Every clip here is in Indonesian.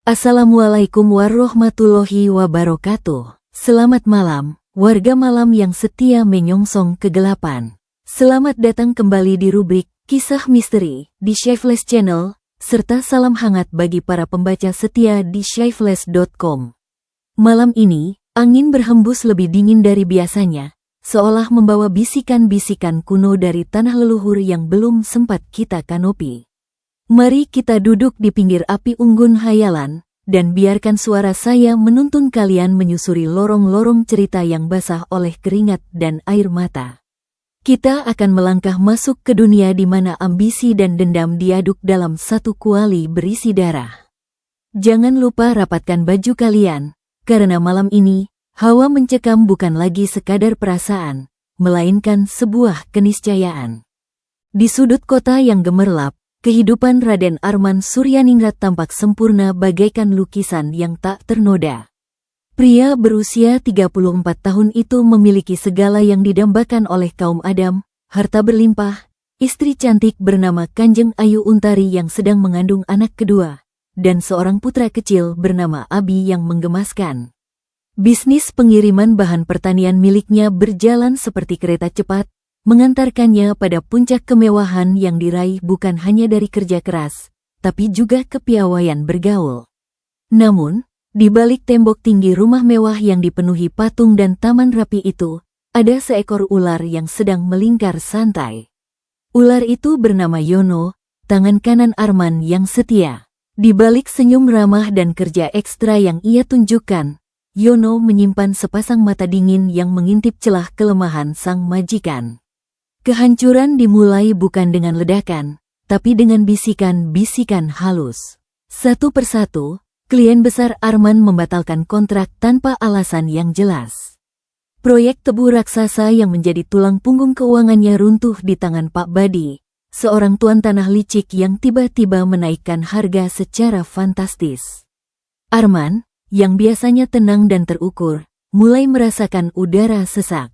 Assalamualaikum warahmatullahi wabarakatuh. Selamat malam, warga malam yang setia menyongsong kegelapan. Selamat datang kembali di rubrik Kisah Misteri di Shyflash Channel, serta salam hangat bagi para pembaca setia di shyflash.com. Malam ini, angin berhembus lebih dingin dari biasanya, seolah membawa bisikan-bisikan kuno dari tanah leluhur yang belum sempat kita kanopi. Mari kita duduk di pinggir api unggun hayalan, dan biarkan suara saya menuntun kalian menyusuri lorong-lorong cerita yang basah oleh keringat dan air mata. Kita akan melangkah masuk ke dunia di mana ambisi dan dendam diaduk dalam satu kuali berisi darah. Jangan lupa rapatkan baju kalian, karena malam ini, hawa mencekam bukan lagi sekadar perasaan, melainkan sebuah keniscayaan. Di sudut kota yang gemerlap, kehidupan Raden Arman Suryaningrat tampak sempurna bagaikan lukisan yang tak ternoda. Pria berusia 34 tahun itu memiliki segala yang didambakan oleh kaum Adam, harta berlimpah, istri cantik bernama Kanjeng Ayu Untari yang sedang mengandung anak kedua, dan seorang putra kecil bernama Abi yang menggemaskan. Bisnis pengiriman bahan pertanian miliknya berjalan seperti kereta cepat, mengantarkannya pada puncak kemewahan yang diraih bukan hanya dari kerja keras, tapi juga kepiawaian bergaul. Namun, di balik tembok tinggi rumah mewah yang dipenuhi patung dan taman rapi itu, ada seekor ular yang sedang melingkar santai. Ular itu bernama Yono, tangan kanan Arman yang setia. Di balik senyum ramah dan kerja ekstra yang ia tunjukkan, Yono menyimpan sepasang mata dingin yang mengintip celah kelemahan sang majikan. Kehancuran dimulai bukan dengan ledakan, tapi dengan bisikan-bisikan halus. Satu persatu, klien besar Arman membatalkan kontrak tanpa alasan yang jelas. Proyek tebu raksasa yang menjadi tulang punggung keuangannya runtuh di tangan Pak Badi, seorang tuan tanah licik yang tiba-tiba menaikkan harga secara fantastis. Arman, yang biasanya tenang dan terukur, mulai merasakan udara sesak.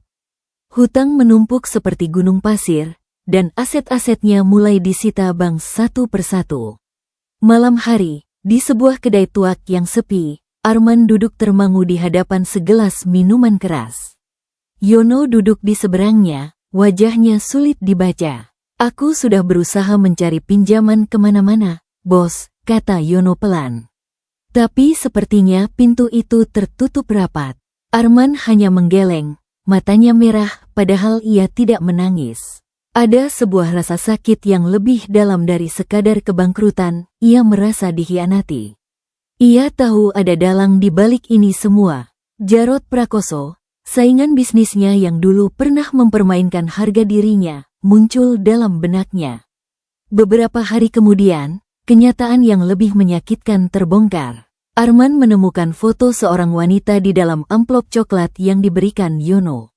Hutang menumpuk seperti gunung pasir, dan aset-asetnya mulai disita bank satu persatu. Malam hari, di sebuah kedai tuak yang sepi, Arman duduk termangu di hadapan segelas minuman keras. Yono duduk di seberangnya, wajahnya sulit dibaca. "Aku sudah berusaha mencari pinjaman kemana-mana, bos," kata Yono pelan. Tapi sepertinya pintu itu tertutup rapat. Arman hanya menggeleng. Matanya merah, padahal ia tidak menangis. Ada sebuah rasa sakit yang lebih dalam dari sekadar kebangkrutan, ia merasa dikhianati. Ia tahu ada dalang di balik ini semua. Jarod Prakoso, saingan bisnisnya yang dulu pernah mempermainkan harga dirinya, muncul dalam benaknya. Beberapa hari kemudian, kenyataan yang lebih menyakitkan terbongkar. Arman menemukan foto seorang wanita di dalam amplop coklat yang diberikan Yono.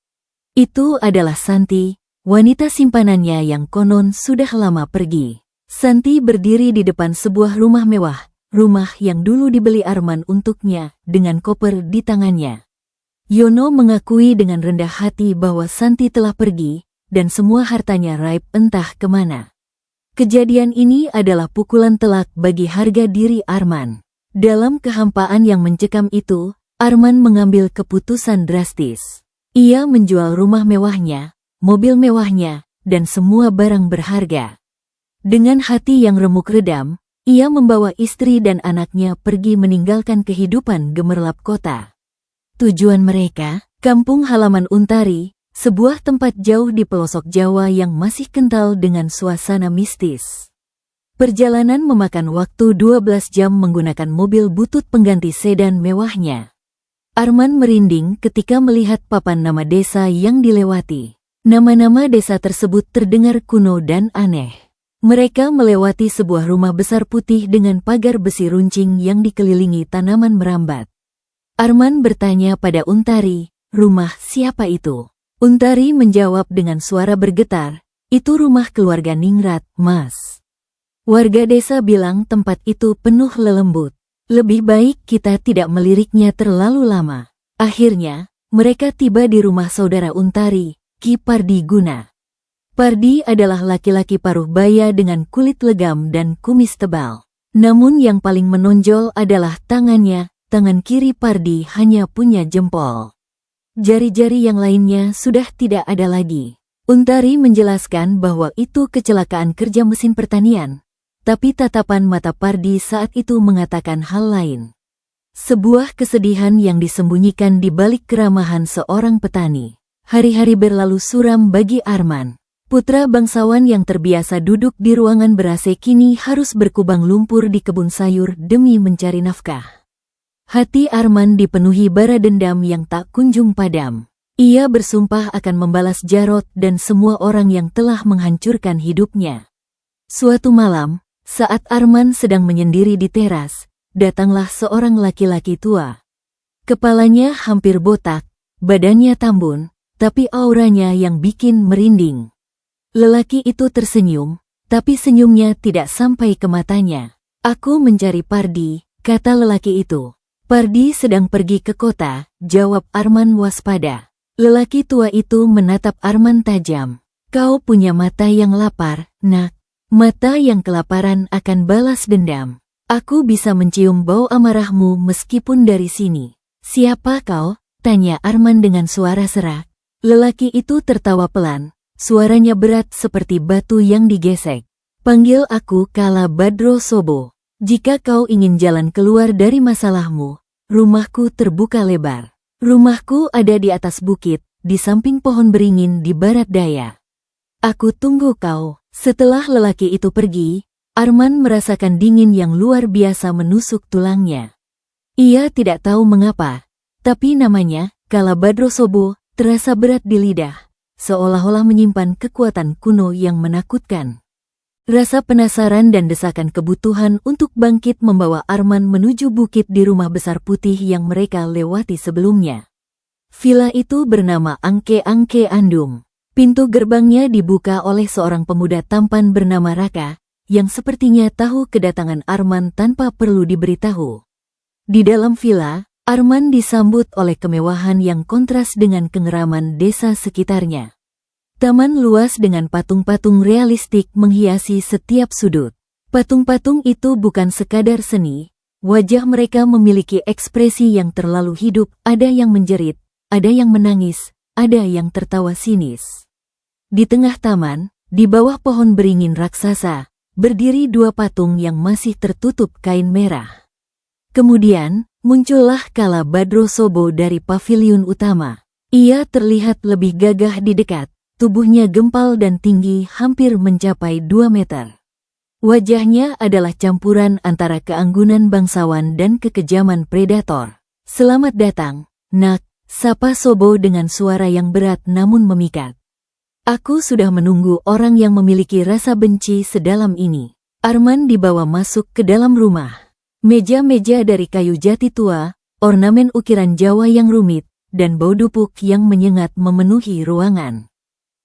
Itu adalah Santi, wanita simpanannya yang konon sudah lama pergi. Santi berdiri di depan sebuah rumah mewah, rumah yang dulu dibeli Arman untuknya, dengan koper di tangannya. Yono mengakui dengan rendah hati bahwa Santi telah pergi, dan semua hartanya raib entah kemana. Kejadian ini adalah pukulan telak bagi harga diri Arman. Dalam kehampaan yang mencekam itu, Arman mengambil keputusan drastis. Ia menjual rumah mewahnya, mobil mewahnya, dan semua barang berharga. Dengan hati yang remuk redam, ia membawa istri dan anaknya pergi meninggalkan kehidupan gemerlap kota. Tujuan mereka, kampung halaman Untari, sebuah tempat jauh di pelosok Jawa yang masih kental dengan suasana mistis. Perjalanan memakan waktu 12 jam menggunakan mobil butut pengganti sedan mewahnya. Arman merinding ketika melihat papan nama desa yang dilewati. Nama-nama desa tersebut terdengar kuno dan aneh. Mereka melewati sebuah rumah besar putih dengan pagar besi runcing yang dikelilingi tanaman merambat. Arman bertanya pada Untari, "Rumah siapa itu?" Untari menjawab dengan suara bergetar, "Itu rumah keluarga Ningrat, Mas." Warga desa bilang tempat itu penuh lelembut. Lebih baik kita tidak meliriknya terlalu lama. Akhirnya, mereka tiba di rumah saudara Untari, Ki Pardi Guna. Pardi adalah laki-laki paruh baya dengan kulit legam dan kumis tebal. Namun yang paling menonjol adalah tangannya. Tangan kiri Pardi hanya punya jempol. Jari-jari yang lainnya sudah tidak ada lagi. Untari menjelaskan bahwa itu kecelakaan kerja mesin pertanian. Tapi tatapan mata Pardi saat itu mengatakan hal lain. Sebuah kesedihan yang disembunyikan di balik keramahan seorang petani. Hari-hari berlalu suram bagi Arman. Putra bangsawan yang terbiasa duduk di ruangan ber-AC kini harus berkubang lumpur di kebun sayur demi mencari nafkah. Hati Arman dipenuhi bara dendam yang tak kunjung padam. Ia bersumpah akan membalas Jarot dan semua orang yang telah menghancurkan hidupnya. Suatu malam, saat Arman sedang menyendiri di teras, datanglah seorang laki-laki tua. Kepalanya hampir botak, badannya tambun, tapi auranya yang bikin merinding. Lelaki itu tersenyum, tapi senyumnya tidak sampai ke matanya. "Aku mencari Pardi," kata lelaki itu. "Pardi sedang pergi ke kota," jawab Arman waspada. Lelaki tua itu menatap Arman tajam. "Kau punya mata yang lapar, nak. Mata yang kelaparan akan balas dendam. Aku bisa mencium bau amarahmu meskipun dari sini." "Siapa kau?" tanya Arman dengan suara serak. Lelaki itu tertawa pelan, suaranya berat seperti batu yang digesek. "Panggil aku Kala Badro Sobo. Jika kau ingin jalan keluar dari masalahmu, rumahku terbuka lebar. Rumahku ada di atas bukit, di samping pohon beringin di barat daya. Aku tunggu kau." Setelah lelaki itu pergi, Arman merasakan dingin yang luar biasa menusuk tulangnya. Ia tidak tahu mengapa, tapi namanya, Kala Badro Sobo, terasa berat di lidah, seolah-olah menyimpan kekuatan kuno yang menakutkan. Rasa penasaran dan desakan kebutuhan untuk bangkit membawa Arman menuju bukit di rumah besar putih yang mereka lewati sebelumnya. Villa itu bernama Angke-Angke Andum. Pintu gerbangnya dibuka oleh seorang pemuda tampan bernama Raka, yang sepertinya tahu kedatangan Arman tanpa perlu diberitahu. Di dalam villa, Arman disambut oleh kemewahan yang kontras dengan kengeraman desa sekitarnya. Taman luas dengan patung-patung realistik menghiasi setiap sudut. Patung-patung itu bukan sekadar seni, wajah mereka memiliki ekspresi yang terlalu hidup, ada yang menjerit, ada yang menangis, ada yang tertawa sinis. Di tengah taman, di bawah pohon beringin raksasa, berdiri dua patung yang masih tertutup kain merah. Kemudian, muncullah Kala Badro Sobo dari paviliun utama. Ia terlihat lebih gagah di dekat, tubuhnya gempal dan tinggi hampir mencapai 2 meter. Wajahnya adalah campuran antara keanggunan bangsawan dan kekejaman predator. "Selamat datang, nak," sapa Sobo dengan suara yang berat namun memikat. "Aku sudah menunggu orang yang memiliki rasa benci sedalam ini." Arman dibawa masuk ke dalam rumah. Meja-meja dari kayu jati tua, ornamen ukiran Jawa yang rumit, dan bau dupuk yang menyengat memenuhi ruangan.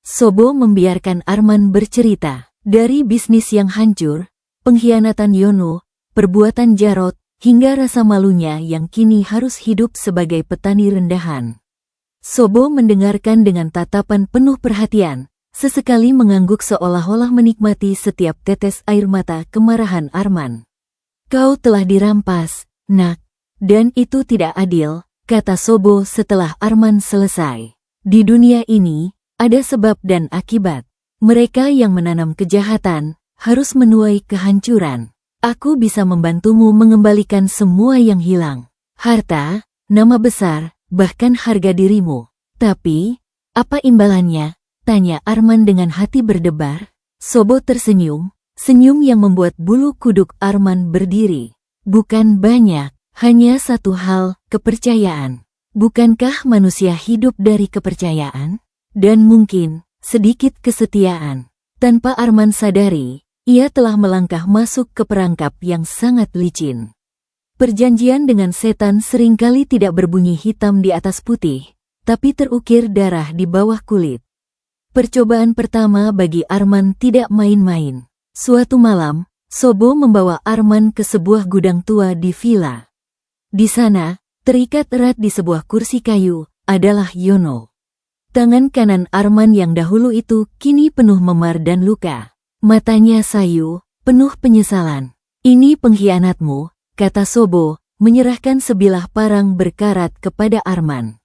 Sobo membiarkan Arman bercerita, dari bisnis yang hancur, pengkhianatan Yono, perbuatan Jarot, hingga rasa malunya yang kini harus hidup sebagai petani rendahan. Sobo mendengarkan dengan tatapan penuh perhatian, sesekali mengangguk seolah-olah menikmati setiap tetes air mata kemarahan Arman. "Kau telah dirampas, nak, dan itu tidak adil," kata Sobo setelah Arman selesai. "Di dunia ini, ada sebab dan akibat. Mereka yang menanam kejahatan, harus menuai kehancuran. Aku bisa membantumu mengembalikan semua yang hilang. Harta, nama besar, bahkan harga dirimu. Tapi, apa imbalannya?" tanya Arman dengan hati berdebar. Sobo tersenyum. Senyum yang membuat bulu kuduk Arman berdiri. "Bukan banyak, hanya satu hal, kepercayaan. Bukankah manusia hidup dari kepercayaan? Dan mungkin, sedikit kesetiaan." Tanpa Arman sadari, ia telah melangkah masuk ke perangkap yang sangat licin. Perjanjian dengan setan seringkali tidak berbunyi hitam di atas putih, tapi terukir darah di bawah kulit. Percobaan pertama bagi Arman tidak main-main. Suatu malam, Sobo membawa Arman ke sebuah gudang tua di villa. Di sana, terikat erat di sebuah kursi kayu, adalah Yono. Tangan kanan Arman yang dahulu itu kini penuh memar dan luka. Matanya sayu, penuh penyesalan. Ini pengkhianatmu, kata Sobo, menyerahkan sebilah parang berkarat kepada Arman.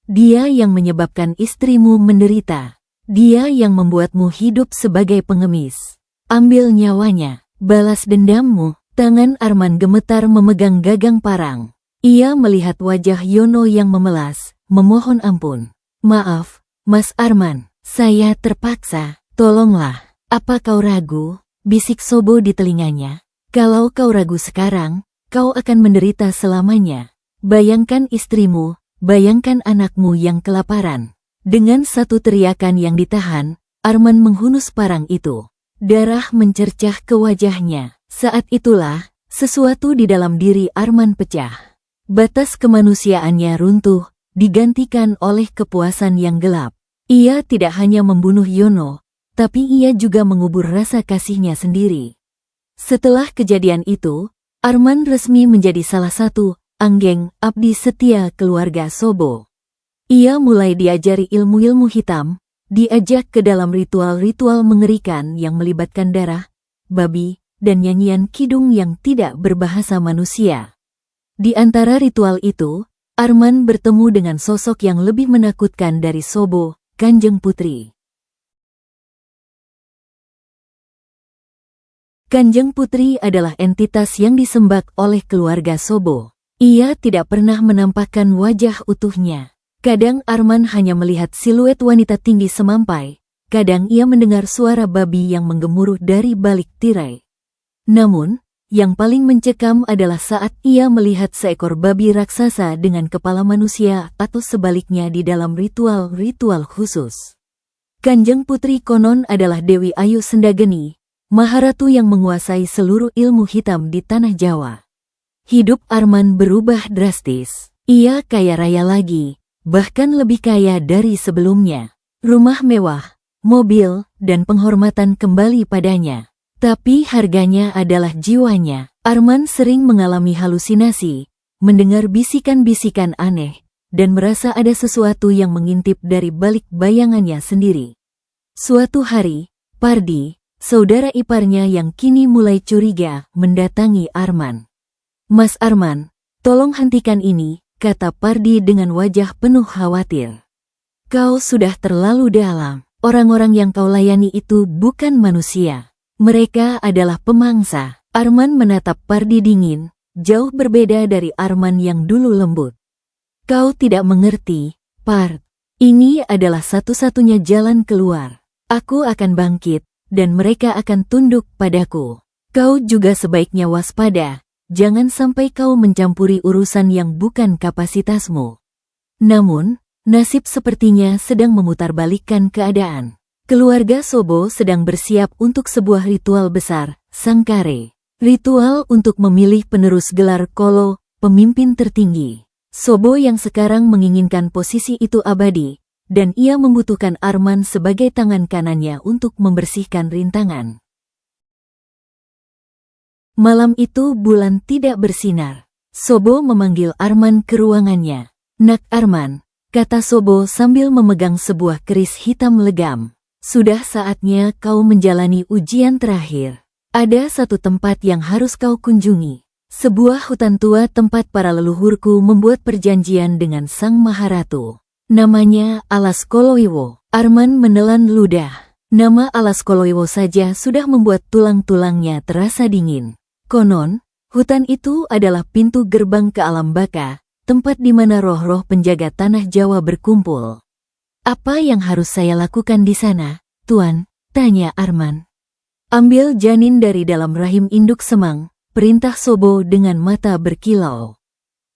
Dia yang menyebabkan istrimu menderita. Dia yang membuatmu hidup sebagai pengemis. Ambil nyawanya, balas dendammu. Tangan Arman gemetar memegang gagang parang. Ia melihat wajah Yono yang memelas, memohon ampun. Maaf, Mas Arman, saya terpaksa, tolonglah. Apa kau ragu? Bisik Sobo di telinganya. Kalau kau ragu sekarang, kau akan menderita selamanya. Bayangkan istrimu, bayangkan anakmu yang kelaparan. Dengan satu teriakan yang ditahan, Arman menghunus parang itu. Darah mencercah ke wajahnya. Saat itulah, sesuatu di dalam diri Arman pecah. Batas kemanusiaannya runtuh, digantikan oleh kepuasan yang gelap. Ia tidak hanya membunuh Yono, tapi ia juga mengubur rasa kasihnya sendiri. Setelah kejadian itu, Arman resmi menjadi salah satu anggeng abdi setia keluarga Sobo. Ia mulai diajari ilmu-ilmu hitam, diajak ke dalam ritual-ritual mengerikan yang melibatkan darah, babi, dan nyanyian kidung yang tidak berbahasa manusia. Di antara ritual itu, Arman bertemu dengan sosok yang lebih menakutkan dari Sobo, Kanjeng Putri. Kanjeng Putri adalah entitas yang disembah oleh keluarga Sobo. Ia tidak pernah menampakkan wajah utuhnya. Kadang Arman hanya melihat siluet wanita tinggi semampai, kadang ia mendengar suara babi yang menggemuruh dari balik tirai. Namun, yang paling mencekam adalah saat ia melihat seekor babi raksasa dengan kepala manusia atau sebaliknya di dalam ritual-ritual khusus. Kanjeng Putri konon adalah Dewi Ayu Sendageni, Maharatu yang menguasai seluruh ilmu hitam di tanah Jawa. Hidup Arman berubah drastis. Ia kaya raya lagi, bahkan lebih kaya dari sebelumnya. Rumah mewah, mobil, dan penghormatan kembali padanya. Tapi harganya adalah jiwanya. Arman sering mengalami halusinasi, mendengar bisikan-bisikan aneh, dan merasa ada sesuatu yang mengintip dari balik bayangannya sendiri. Suatu hari, Pardi, saudara iparnya yang kini mulai curiga, mendatangi Arman. Mas Arman, tolong hentikan ini, kata Pardi dengan wajah penuh khawatir. Kau sudah terlalu dalam. Orang-orang yang kau layani itu bukan manusia. Mereka adalah pemangsa. Arman menatap Pardi dingin, jauh berbeda dari Arman yang dulu lembut. Kau tidak mengerti, Pard. Ini adalah satu-satunya jalan keluar. Aku akan bangkit, dan mereka akan tunduk padaku. Kau juga sebaiknya waspada, jangan sampai kau mencampuri urusan yang bukan kapasitasmu. Namun, nasib sepertinya sedang memutarbalikkan keadaan. Keluarga Sobo sedang bersiap untuk sebuah ritual besar, Sangkare. Ritual untuk memilih penerus gelar Kolo, pemimpin tertinggi. Sobo yang sekarang menginginkan posisi itu abadi, dan ia membutuhkan Arman sebagai tangan kanannya untuk membersihkan rintangan. Malam itu bulan tidak bersinar. Sobo memanggil Arman ke ruangannya. Nak Arman, kata Sobo sambil memegang sebuah keris hitam legam. Sudah saatnya kau menjalani ujian terakhir. Ada satu tempat yang harus kau kunjungi. Sebuah hutan tua tempat para leluhurku membuat perjanjian dengan Sang Maharatu. Namanya Alas Koloiwo. Arman menelan ludah. Nama Alas Koloiwo saja sudah membuat tulang-tulangnya terasa dingin. Konon, hutan itu adalah pintu gerbang ke alam baka, tempat di mana roh-roh penjaga tanah Jawa berkumpul. Apa yang harus saya lakukan di sana, Tuan? Tanya Arman. Ambil janin dari dalam rahim induk semang, perintah Sobo dengan mata berkilau.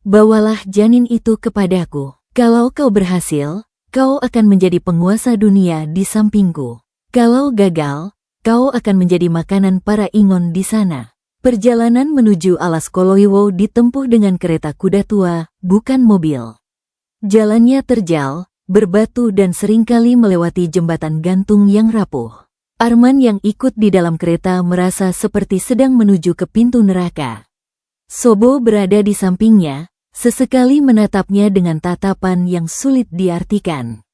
Bawalah janin itu kepadaku. Kalau kau berhasil, kau akan menjadi penguasa dunia di sampingku. Kalau gagal, kau akan menjadi makanan para ingon di sana. Perjalanan menuju Alas Koloiwo ditempuh dengan kereta kuda tua, bukan mobil. Jalannya terjal, berbatu dan seringkali melewati jembatan gantung yang rapuh. Arman yang ikut di dalam kereta merasa seperti sedang menuju ke pintu neraka. Sobo berada di sampingnya, sesekali menatapnya dengan tatapan yang sulit diartikan.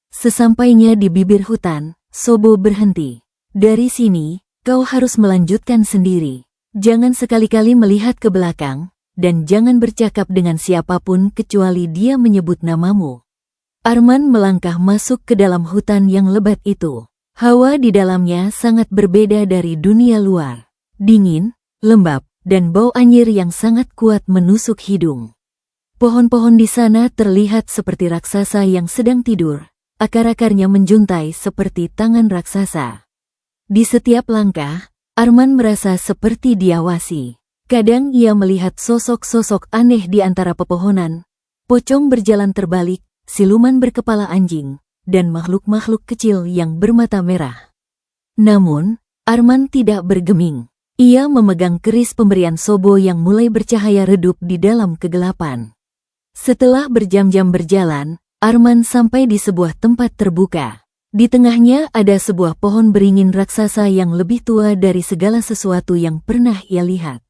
Sesampainya di bibir hutan, Sobo berhenti. Dari sini, kau harus melanjutkan sendiri. Jangan sekali-kali melihat ke belakang, dan jangan bercakap dengan siapapun kecuali dia menyebut namamu. Arman melangkah masuk ke dalam hutan yang lebat itu. Hawa di dalamnya sangat berbeda dari dunia luar. Dingin, lembab, dan bau anyir yang sangat kuat menusuk hidung. Pohon-pohon di sana terlihat seperti raksasa yang sedang tidur. Akar-akarnya menjuntai seperti tangan raksasa. Di setiap langkah, Arman merasa seperti diawasi. Kadang ia melihat sosok-sosok aneh di antara pepohonan, pocong berjalan terbalik, siluman berkepala anjing, dan makhluk-makhluk kecil yang bermata merah. Namun, Arman tidak bergeming. Ia memegang keris pemberian Sobo yang mulai bercahaya redup di dalam kegelapan. Setelah berjam-jam berjalan, Arman sampai di sebuah tempat terbuka. Di tengahnya ada sebuah pohon beringin raksasa yang lebih tua dari segala sesuatu yang pernah ia lihat.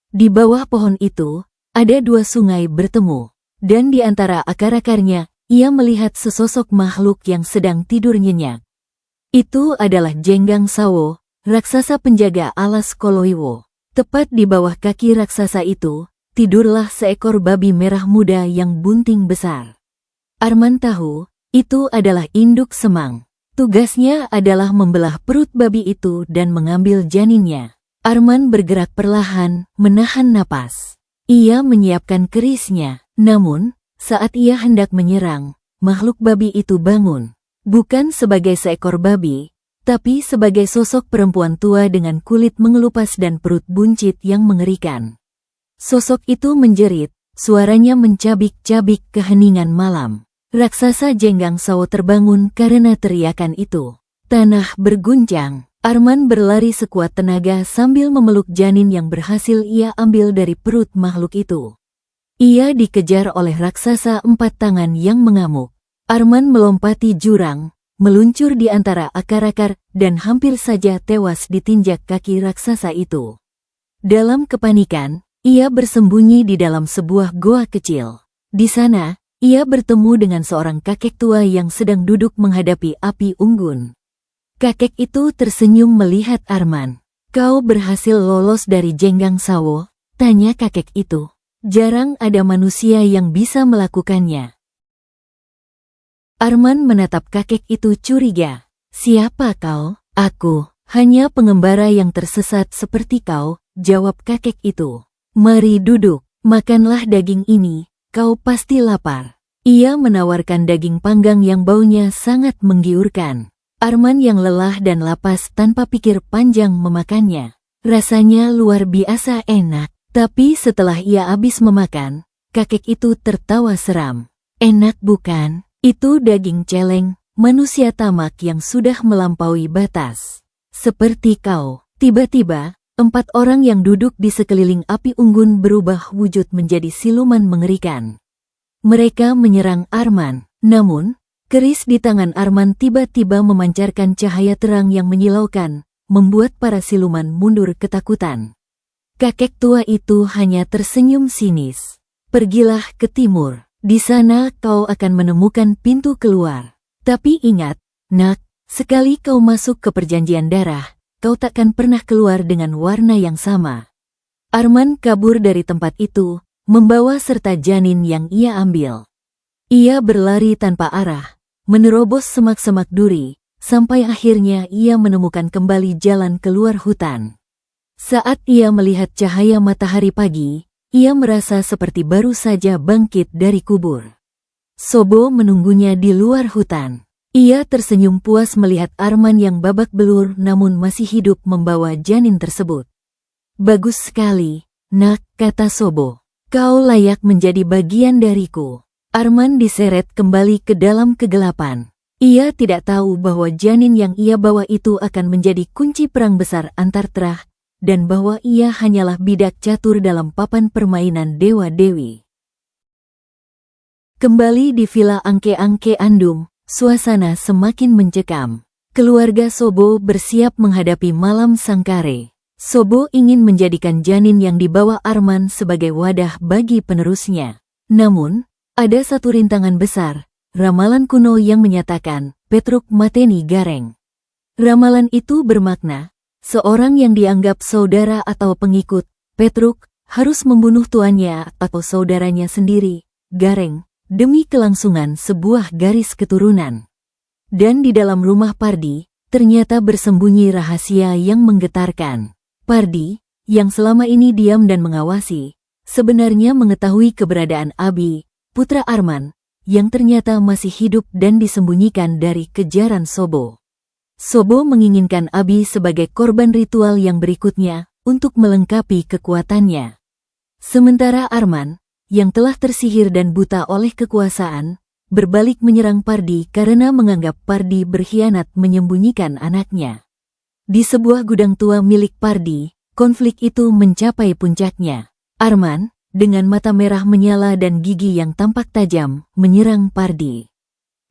Di bawah pohon itu, ada dua sungai bertemu, dan di antara akar-akarnya, ia melihat sesosok makhluk yang sedang tidur nyenyak. Itu adalah Jenggang Sawo, raksasa penjaga alas Koloiwo. Tepat di bawah kaki raksasa itu, tidurlah seekor babi merah muda yang bunting besar. Arman tahu, itu adalah induk semang. Tugasnya adalah membelah perut babi itu dan mengambil janinnya. Arman bergerak perlahan, menahan napas. Ia menyiapkan kerisnya, namun, saat ia hendak menyerang, makhluk babi itu bangun. Bukan sebagai seekor babi, tapi sebagai sosok perempuan tua dengan kulit mengelupas dan perut buncit yang mengerikan. Sosok itu menjerit, suaranya mencabik-cabik keheningan malam. Raksasa Jenggang Sawo terbangun karena teriakan itu. Tanah berguncang. Arman berlari sekuat tenaga sambil memeluk janin yang berhasil ia ambil dari perut makhluk itu. Ia dikejar oleh raksasa empat tangan yang mengamuk. Arman melompati jurang, meluncur di antara akar-akar, dan hampir saja tewas ditinjak kaki raksasa itu. Dalam kepanikan, ia bersembunyi di dalam sebuah goa kecil. Di sana, ia bertemu dengan seorang kakek tua yang sedang duduk menghadapi api unggun. Kakek itu tersenyum melihat Arman. "Kau berhasil lolos dari Jenggang Sawo?" tanya kakek itu. "Jarang ada manusia yang bisa melakukannya." Arman menatap kakek itu curiga. "Siapa kau?" "Aku, hanya pengembara yang tersesat seperti kau," jawab kakek itu. "Mari duduk, makanlah daging ini. Kau pasti lapar." Ia menawarkan daging panggang yang baunya sangat menggiurkan. Arman yang lelah dan lapas tanpa pikir panjang memakannya. Rasanya luar biasa enak, tapi setelah ia habis memakan, kakek itu tertawa seram. "Enak bukan? Itu daging celeng, manusia tamak yang sudah melampaui batas. Seperti kau." Tiba-tiba, 4 orang yang duduk di sekeliling api unggun berubah wujud menjadi siluman mengerikan. Mereka menyerang Arman, namun, keris di tangan Arman tiba-tiba memancarkan cahaya terang yang menyilaukan, membuat para siluman mundur ketakutan. Kakek tua itu hanya tersenyum sinis. "Pergilah ke timur, di sana kau akan menemukan pintu keluar. Tapi ingat, nak, sekali kau masuk ke perjanjian darah, kau takkan pernah keluar dengan warna yang sama." Arman kabur dari tempat itu, membawa serta janin yang ia ambil. Ia berlari tanpa arah, menerobos semak-semak duri, sampai akhirnya ia menemukan kembali jalan keluar hutan. Saat ia melihat cahaya matahari pagi, ia merasa seperti baru saja bangkit dari kubur. Sobo menunggunya di luar hutan. Ia tersenyum puas melihat Arman yang babak belur namun masih hidup membawa janin tersebut. "Bagus sekali, nak," kata Sobo. "Kau layak menjadi bagian dariku." Arman diseret kembali ke dalam kegelapan. Ia tidak tahu bahwa janin yang ia bawa itu akan menjadi kunci perang besar antar terah, dan bahwa ia hanyalah bidak catur dalam papan permainan dewa-dewi. Kembali di Villa Angke-Angke Andum, suasana semakin mencekam. Keluarga Sobo bersiap menghadapi malam sangkare. Sobo ingin menjadikan janin yang dibawa Arman sebagai wadah bagi penerusnya. Namun, ada satu rintangan besar, ramalan kuno yang menyatakan Petruk mateni Gareng. Ramalan itu bermakna, Seorang yang dianggap saudara atau pengikut, Petruk, harus membunuh tuannya atau saudaranya sendiri, Gareng, demi kelangsungan sebuah garis keturunan. Dan di dalam rumah Pardi, ternyata bersembunyi rahasia yang menggetarkan. Pardi, yang selama ini diam dan mengawasi, sebenarnya mengetahui keberadaan Abi, putra Arman, yang ternyata masih hidup dan disembunyikan dari kejaran Sobo. Sobo menginginkan Abi sebagai korban ritual yang berikutnya untuk melengkapi kekuatannya. Sementara Arman, yang telah tersihir dan buta oleh kekuasaan, berbalik menyerang Pardi karena menganggap Pardi berkhianat menyembunyikan anaknya. Di sebuah gudang tua milik Pardi, konflik itu mencapai puncaknya. Arman, dengan mata merah menyala dan gigi yang tampak tajam, menyerang Pardi.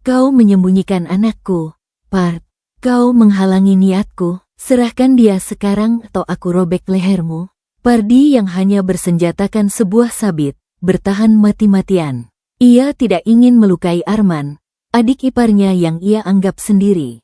"Kau menyembunyikan anakku, Pard. Kau menghalangi niatku. Serahkan dia sekarang atau aku robek lehermu." Pardi yang hanya bersenjatakan sebuah sabit, bertahan mati-matian. Ia tidak ingin melukai Arman, adik iparnya yang ia anggap sendiri.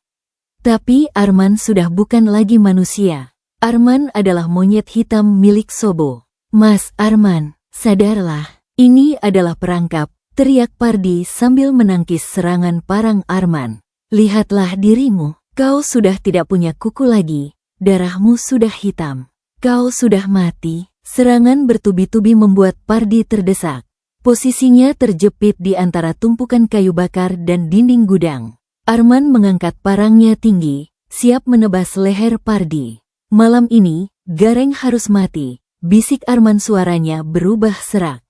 Tapi Arman sudah bukan lagi manusia. Arman adalah monyet hitam milik Sobo. "Mas Arman, sadarlah. Ini adalah perangkap," teriak Pardi sambil menangkis serangan parang Arman. "Lihatlah dirimu, kau sudah tidak punya kuku lagi, darahmu sudah hitam. Kau sudah mati." Serangan bertubi-tubi membuat Pardi terdesak. Posisinya terjepit di antara tumpukan kayu bakar dan dinding gudang. Arman mengangkat parangnya tinggi, siap menebas leher Pardi. "Malam ini, Gareng harus mati," bisik Arman, suaranya berubah serak.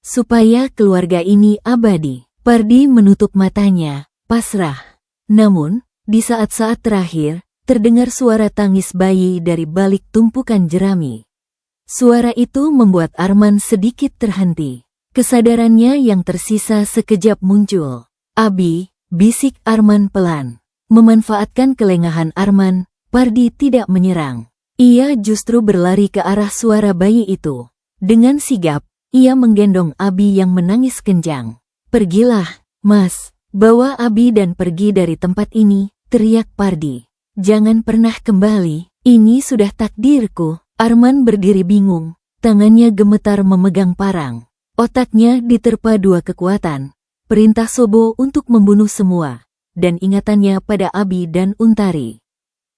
"Supaya keluarga ini abadi." Pardi menutup matanya, pasrah. Namun, di saat-saat terakhir, terdengar suara tangis bayi dari balik tumpukan jerami. Suara itu membuat Arman sedikit terhenti. Kesadarannya yang tersisa sekejap muncul. "Abi," bisik Arman pelan. Memanfaatkan kelengahan Arman, Pardi tidak menyerang. Ia justru berlari ke arah suara bayi itu. Dengan sigap, ia menggendong Abi yang menangis kencang. "Pergilah, Mas. Bawa Abi dan pergi dari tempat ini," teriak Pardi. "Jangan pernah kembali. Ini sudah takdirku." Arman berdiri bingung, tangannya gemetar memegang parang. Otaknya diterpa dua kekuatan, perintah Sobo untuk membunuh semua, dan ingatannya pada Abi dan Untari.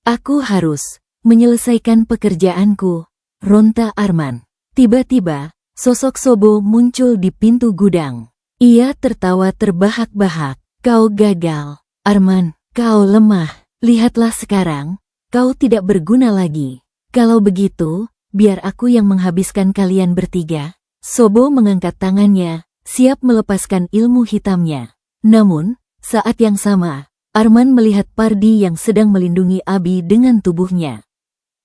"Aku harus menyelesaikan pekerjaanku," ronta Arman. Tiba-tiba, sosok Sobo muncul di pintu gudang. Ia tertawa terbahak-bahak. "Kau gagal, Arman, kau lemah. Lihatlah sekarang, kau tidak berguna lagi. Kalau begitu, biar aku yang menghabiskan kalian bertiga." Sobo mengangkat tangannya, siap melepaskan ilmu hitamnya. Namun, saat yang sama, Arman melihat Pardi yang sedang melindungi Abi dengan tubuhnya.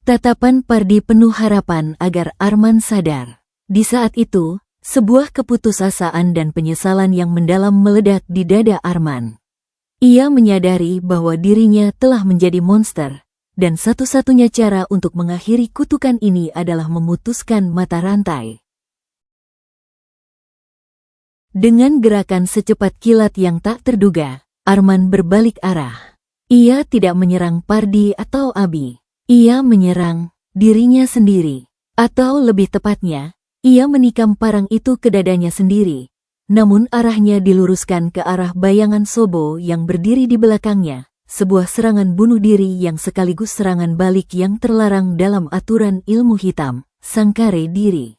Tatapan Pardi penuh harapan agar Arman sadar. Di saat itu, sebuah keputusasaan dan penyesalan yang mendalam meledak di dada Arman. Ia menyadari bahwa dirinya telah menjadi monster, dan satu-satunya cara untuk mengakhiri kutukan ini adalah memutuskan mata rantai. Dengan gerakan secepat kilat yang tak terduga, Arman berbalik arah. Ia tidak menyerang Pardi atau Abi. Ia menyerang dirinya sendiri. Atau lebih tepatnya, ia menikam parang itu ke dadanya sendiri. Namun arahnya diluruskan ke arah bayangan Sobo yang berdiri di belakangnya. Sebuah serangan bunuh diri yang sekaligus serangan balik yang terlarang dalam aturan ilmu hitam, sangkare diri.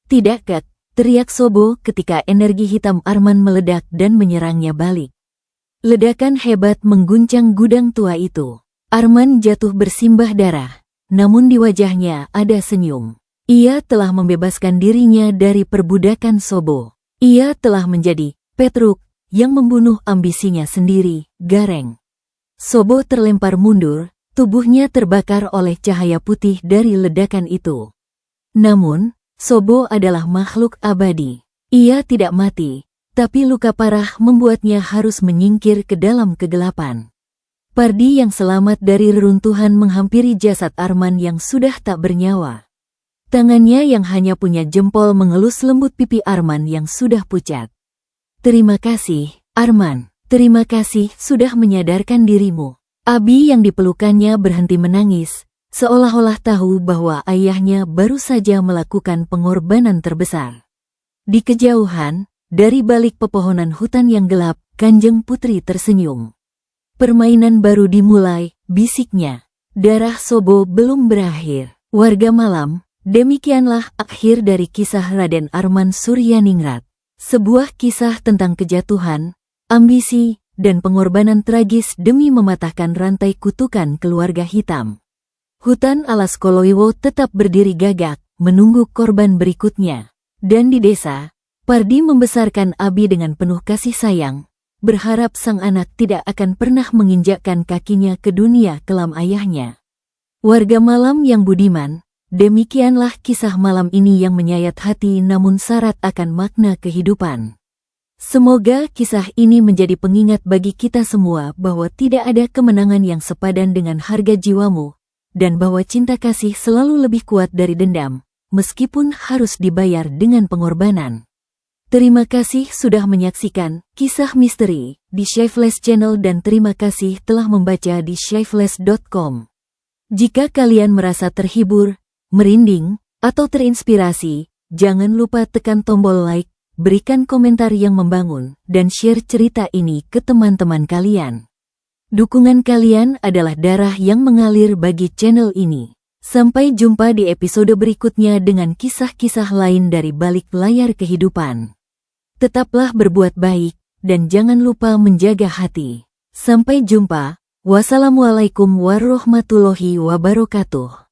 "Tidak, Kak!" teriak Sobo ketika energi hitam Arman meledak dan menyerangnya balik. Ledakan hebat mengguncang gudang tua itu. Arman jatuh bersimbah darah, namun di wajahnya ada senyum. Ia telah membebaskan dirinya dari perbudakan Sobo. Ia telah menjadi Petruk yang membunuh ambisinya sendiri, Gareng. Sobo terlempar mundur, tubuhnya terbakar oleh cahaya putih dari ledakan itu. Namun, Sobo adalah makhluk abadi. Ia tidak mati, tapi luka parah membuatnya harus menyingkir ke dalam kegelapan. Pardi yang selamat dari reruntuhan menghampiri jasad Arman yang sudah tak bernyawa. Tangannya yang hanya punya jempol mengelus lembut pipi Arman yang sudah pucat. "Terima kasih, Arman. Terima kasih sudah menyadarkan dirimu." Abi yang dipelukannya berhenti menangis, seolah-olah tahu bahwa ayahnya baru saja melakukan pengorbanan terbesar. Di kejauhan, dari balik pepohonan hutan yang gelap, Kanjeng Putri tersenyum. Permainan baru dimulai, bisiknya. Darah Sobo belum berakhir. Warga malam, demikianlah akhir dari kisah Raden Arman Suryaningrat. Sebuah kisah tentang kejatuhan, ambisi, dan pengorbanan tragis demi mematahkan rantai kutukan keluarga hitam. Hutan alas Koloiwo tetap berdiri gagak, menunggu korban berikutnya. Dan di desa, Pardi membesarkan Abi dengan penuh kasih sayang, berharap sang anak tidak akan pernah menginjakkan kakinya ke dunia kelam ayahnya. Warga malam yang budiman, demikianlah kisah malam ini yang menyayat hati namun syarat akan makna kehidupan. Semoga kisah ini menjadi pengingat bagi kita semua bahwa tidak ada kemenangan yang sepadan dengan harga jiwamu, dan bahwa cinta kasih selalu lebih kuat dari dendam, meskipun harus dibayar dengan pengorbanan. Terima kasih sudah menyaksikan Kisah Misteri di Shyflash Channel dan terima kasih telah membaca di shyflash.com. Jika kalian merasa terhibur, merinding, atau terinspirasi, jangan lupa tekan tombol like, berikan komentar yang membangun, dan share cerita ini ke teman-teman kalian. Dukungan kalian adalah darah yang mengalir bagi channel ini. Sampai jumpa di episode berikutnya dengan kisah-kisah lain dari balik layar kehidupan. Tetaplah berbuat baik, dan jangan lupa menjaga hati. Sampai jumpa. Wassalamualaikum warahmatullahi wabarakatuh.